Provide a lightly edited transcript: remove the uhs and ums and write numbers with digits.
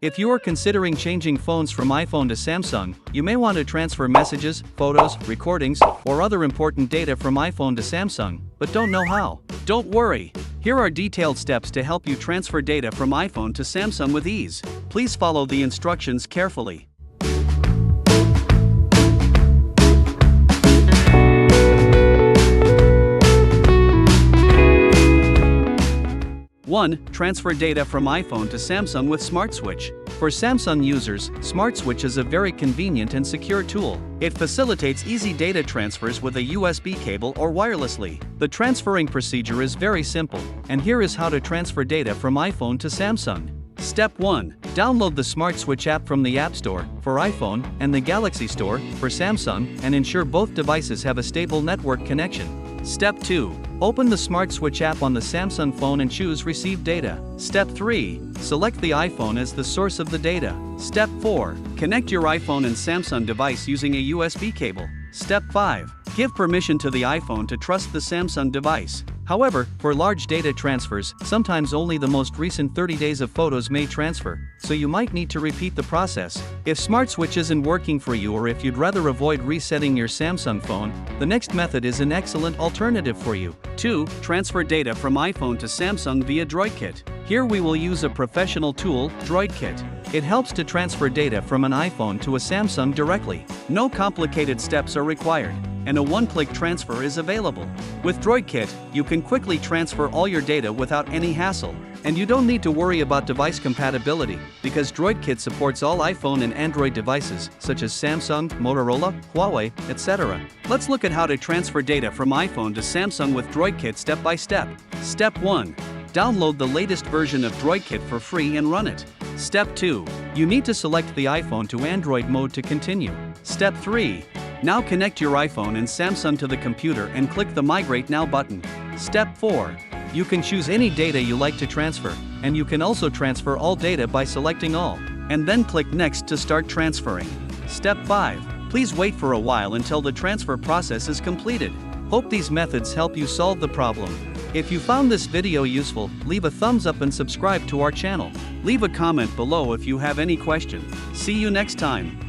If you are considering changing phones from iPhone to Samsung, you may want to transfer messages, photos, recordings, or other important data from iPhone to Samsung, but don't know how. Don't worry. Here are detailed steps to help you transfer data from iPhone to Samsung with ease. Please follow the instructions carefully. 1. Transfer data from iPhone to Samsung with Smart Switch. For Samsung users, Smart Switch is a very convenient and secure tool. It facilitates easy data transfers with a USB cable or wirelessly. The transferring procedure is very simple, and here is how to transfer data from iPhone to Samsung. Step 1. Download the Smart Switch app from the App Store for iPhone and the Galaxy Store for Samsung and ensure both devices have a stable network connection. Step 2. Open the Smart Switch app on the Samsung phone and choose Receive Data. Step 3. Select the iPhone as the source of the data. Step 4. Connect your iPhone and Samsung device using a USB cable. Step 5. Give permission to the iPhone to trust the Samsung device. However, for large data transfers, sometimes only the most recent 30 days of photos may transfer, so you might need to repeat the process. If Smart Switch isn't working for you or if you'd rather avoid resetting your Samsung phone, the next method is an excellent alternative for you. 2. Transfer data from iPhone to Samsung via DroidKit. Here we will use a professional tool, DroidKit. It helps to transfer data from an iPhone to a Samsung directly. No complicated steps are required, and a one-click transfer is available. With DroidKit, you can quickly transfer all your data without any hassle, and you don't need to worry about device compatibility, because DroidKit supports all iPhone and Android devices, such as Samsung, Motorola, Huawei, etc. Let's look at how to transfer data from iPhone to Samsung with DroidKit step by step. Step 1. Download the latest version of DroidKit for free and run it. Step 2. You need to select the iPhone to Android mode to continue. Step 3. Now connect your iPhone and Samsung to the computer and click the Migrate Now button. Step 4. You can choose any data you like to transfer, and you can also transfer all data by selecting all, and then click Next to start transferring. Step 5. Please wait for a while until the transfer process is completed. Hope these methods help you solve the problem. If you found this video useful, leave a thumbs up and subscribe to our channel. Leave a comment below if you have any question. See you next time.